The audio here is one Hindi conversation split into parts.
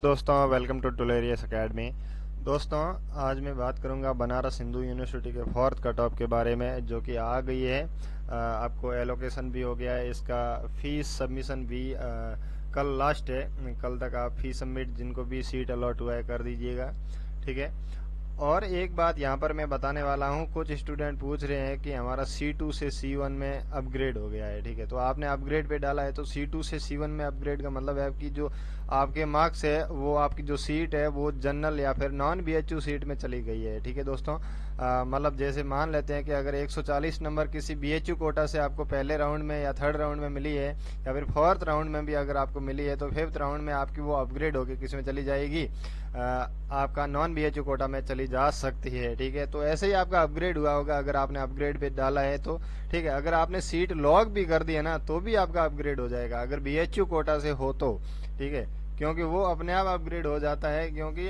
दोस्तों, वेलकम टू टुलेरियस एकेडमी। दोस्तों, आज मैं बात करूंगा बनारस हिंदू यूनिवर्सिटी के फोर्थ कट ऑफ के बारे में, जो कि आ गई है। आपको एलोकेशन भी हो गया है, इसका फीस सबमिशन भी कल लास्ट है। कल तक आप फीस सबमिट, जिनको भी सीट अलॉट हुआ है, कर दीजिएगा। ठीक है। और एक बात यहाँ पर मैं बताने वाला हूँ, कुछ स्टूडेंट पूछ रहे हैं कि हमारा C2 से C1 में अपग्रेड हो गया है। ठीक है, तो आपने अपग्रेड पे डाला है, तो C2 से C1 में अपग्रेड का मतलब है कि जो आपके मार्क्स है, वो आपकी जो सीट है वो जनरल या फिर नॉन BHU सीट में चली गई है। ठीक है दोस्तों, मतलब जैसे मान लेते हैं कि अगर 140 नंबर किसी BHU कोटा से आपको पहले राउंड में या थर्ड राउंड में मिली है, या फिर फोर्थ राउंड में भी अगर आपको मिली है, तो फिफ्थ राउंड में आपकी वो अपग्रेड होकर किस में चली जाएगी, आपका नॉन BHU कोटा में चली जा सकती है। ठीक है, तो ऐसे ही आपका अपग्रेड हुआ होगा अगर आपने अपग्रेड पे डाला है तो। ठीक है, अगर आपने सीट लॉक भी कर दी है ना, तो भी आपका अपग्रेड हो जाएगा अगर BHU कोटा से हो तो। ठीक है, क्योंकि वो अपने आप अपग्रेड हो जाता है, क्योंकि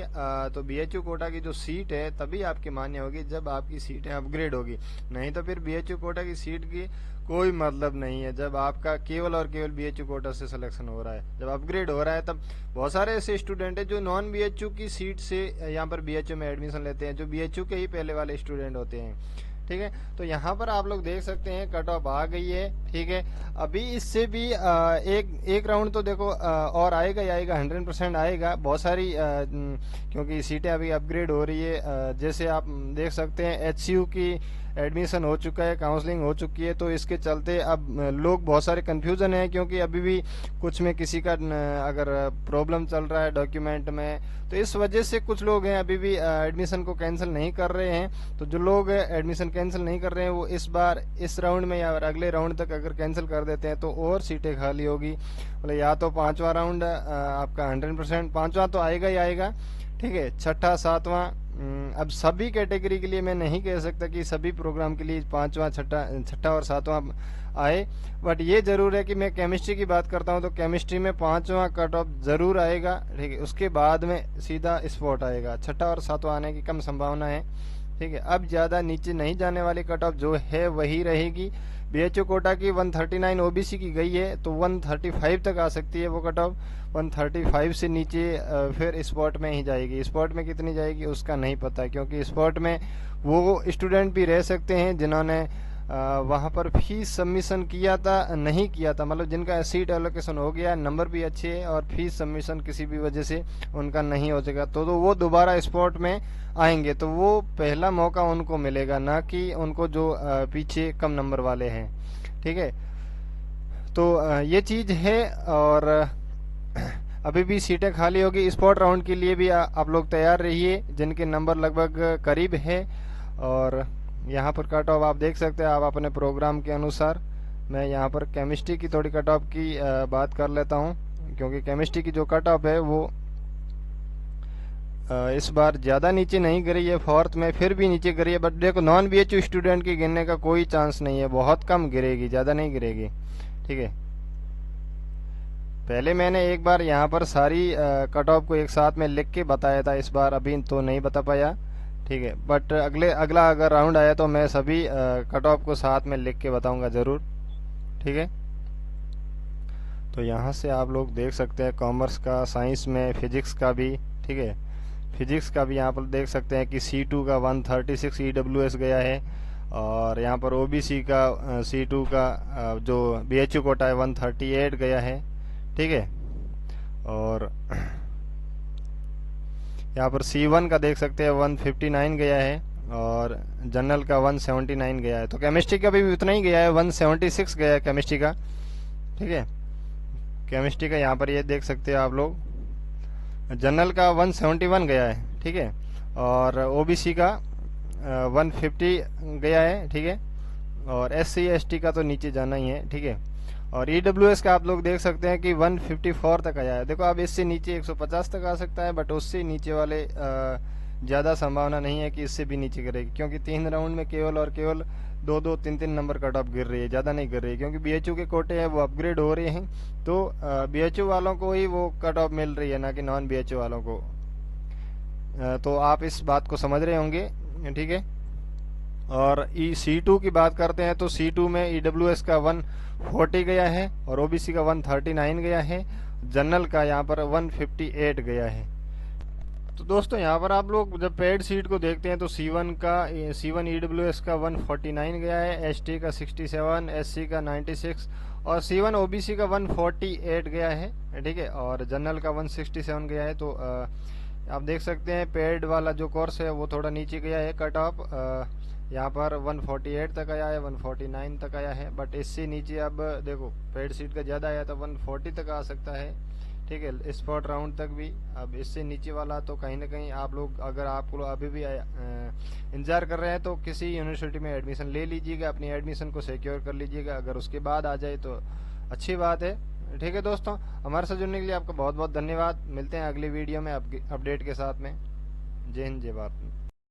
तो BHU कोटा की जो सीट है तभी आपकी मान्य होगी जब आपकी सीटें अपग्रेड होगी। नहीं तो फिर BHU कोटा की सीट की कोई मतलब नहीं है जब आपका केवल और केवल BHU कोटा से सिलेक्शन हो रहा है। जब अपग्रेड हो रहा है तब बहुत सारे ऐसे स्टूडेंट हैं जो नॉन BHU की सीट से यहाँ पर BHU में एडमिशन लेते हैं, जो BHU के ही पहले वाले स्टूडेंट होते हैं। ठीक है, तो यहाँ पर आप लोग देख सकते हैं कट ऑफ आ गई है। ठीक है, अभी इससे भी एक राउंड तो देखो और आएगा ही आएगा, 100% आएगा। बहुत सारी क्योंकि सीटें अभी अपग्रेड हो रही है। जैसे आप देख सकते हैं HCU की एडमिशन हो चुका है, काउंसलिंग हो चुकी है, तो इसके चलते अब लोग बहुत सारे कंफ्यूजन है, क्योंकि अभी भी कुछ में किसी का अगर प्रॉब्लम चल रहा है डॉक्यूमेंट में, तो इस वजह से कुछ लोग हैं अभी भी एडमिशन को कैंसिल नहीं कर रहे हैं। तो जो लोग एडमिशन कैंसिल नहीं कर रहे हैं, वो इस बार इस राउंड में या अगले राउंड तक अगर कैंसिल कर देते हैं तो और सीटें खाली होगी। मतलब या तो पांचवा राउंड आपका 100%, पांचवा तो आएगा ही आएगा। ठीक है, छठा सातवां, अब सभी कैटेगरी के लिए मैं नहीं कह सकता कि सभी प्रोग्राम के लिए पांचवा छठा और सातवां आए, बट ये जरूर है कि मैं केमिस्ट्री की बात करता हूँ तो केमिस्ट्री में पांचवा कट ऑफ जरूर आएगा। ठीक है, उसके बाद में सीधा स्पॉट आएगा, छठा और सातवां आने की कम संभावना है। ठीक है, अब ज्यादा नीचे नहीं जाने वाली कट ऑफ जो है वही रहेगी। BHU कोटा की 139 OBC की गई है, तो 135 तक आ सकती है वो कट ऑफ। 135 से नीचे फिर स्पॉट में ही जाएगी। स्पॉट में कितनी जाएगी उसका नहीं पता, क्योंकि स्पॉट में वो स्टूडेंट भी रह सकते हैं जिन्होंने वहाँ पर फीस सबमिशन किया था, नहीं किया था, मतलब जिनका सीट एलोकेशन हो गया, नंबर भी अच्छे हैं और फीस सबमिशन किसी भी वजह से उनका नहीं हो सका, तो वो दोबारा स्पॉट में आएंगे, तो वो पहला मौका उनको मिलेगा, ना कि उनको जो पीछे कम नंबर वाले हैं। ठीक है, तो ये चीज है। और अभी भी सीटें खाली होगी। स्पॉट राउंड के लिए भी आप लोग तैयार रहिए, जिनके नंबर लगभग करीब है। और यहाँ पर कट ऑफ आप देख सकते हैं, आप अपने प्रोग्राम के अनुसार। मैं यहाँ पर केमिस्ट्री की थोड़ी कट ऑफ की बात कर लेता हूँ, क्योंकि केमिस्ट्री की जो कट ऑफ है वो इस बार ज़्यादा नीचे नहीं गिरी है, फोर्थ में फिर भी नीचे गिरी है, बट देखो नॉन BHU स्टूडेंट की गिरने का कोई चांस नहीं है, बहुत कम गिरेगी, ज़्यादा नहीं गिरेगी। ठीक है, पहले मैंने एक बार यहाँ पर सारी कट ऑफ को एक साथ में लिख के बताया था, इस बार अभी तो नहीं बता पाया। ठीक है, बट अगला अगर राउंड आया तो मैं सभी कट ऑफ को साथ में लिख के बताऊंगा ज़रूर। ठीक है, तो यहाँ से आप लोग देख सकते हैं कॉमर्स का, साइंस में फिजिक्स का भी। ठीक है, फिजिक्स का भी यहाँ पर देख सकते हैं कि C2 का 136 EWS गया है, और यहाँ पर OBC का C2 का जो BHU कोटा है 138 गया है। ठीक है, और यहाँ पर C1 का देख सकते हैं 159 गया है, और जनरल का 179 गया है। तो केमिस्ट्री का भी उतना ही गया है, 176 गया है केमिस्ट्री का। ठीक है, केमिस्ट्री का यहाँ पर ये देख सकते हैं आप लोग, जनरल का 171 गया है। ठीक है, और OBC का 150 गया है। ठीक है, और SC ST का तो नीचे जाना ही है। ठीक है, और EWS का आप लोग देख सकते हैं कि 154 तक आया है। देखो अब इससे नीचे 150 तक आ सकता है, बट उससे नीचे वाले ज़्यादा संभावना नहीं है कि इससे भी नीचे गिरेगी, क्योंकि 3 राउंड में केवल और केवल 2-2 3-3 नंबर कट ऑफ गिर रही है, ज़्यादा नहीं गिर रही है, क्योंकि BHU के कोटे हैं वो अपग्रेड हो रहे हैं, तो BHU वालों को ही वो कट ऑफ मिल रही है, ना कि नॉन BHU वालों को। तो आप इस बात को समझ रहे होंगे। ठीक है, और C2 की बात करते हैं तो C2 में EWS का 140 गया है, और OBC का 139 गया है, जनरल का यहाँ पर 158 गया है। तो दोस्तों यहाँ पर आप लोग जब पेड सीट को देखते हैं तो C1 EWS का 149 गया है, ST का 67, SC का 96 और C1 OBC का 148 गया है, ठीक है, और जनरल का 167 गया है। तो आप देख सकते हैं पेड वाला जो कोर्स है वो थोड़ा नीचे गया है कट ऑफ, यहाँ पर 148 तक आया है, 149 तक आया है, बट इससे नीचे अब देखो पेड सीट का ज़्यादा आया तो 140 तक आ सकता है, ठीक है, स्पॉट राउंड तक भी। अब इससे नीचे वाला तो कहीं ना कहीं आप लोग, अगर आपको अभी भी इंतज़ार कर रहे हैं तो किसी यूनिवर्सिटी में एडमिशन ले लीजिएगा, अपनी एडमिशन को सिक्योर कर लीजिएगा। अगर उसके बाद आ जाए तो अच्छी बात है, ठीक है दोस्तों। हमारे साथ जुड़ने के लिए आपका बहुत बहुत धन्यवाद। मिलते हैं अगली वीडियो में आपकी अपडेट के साथ में। जय हिंद, जय भारत।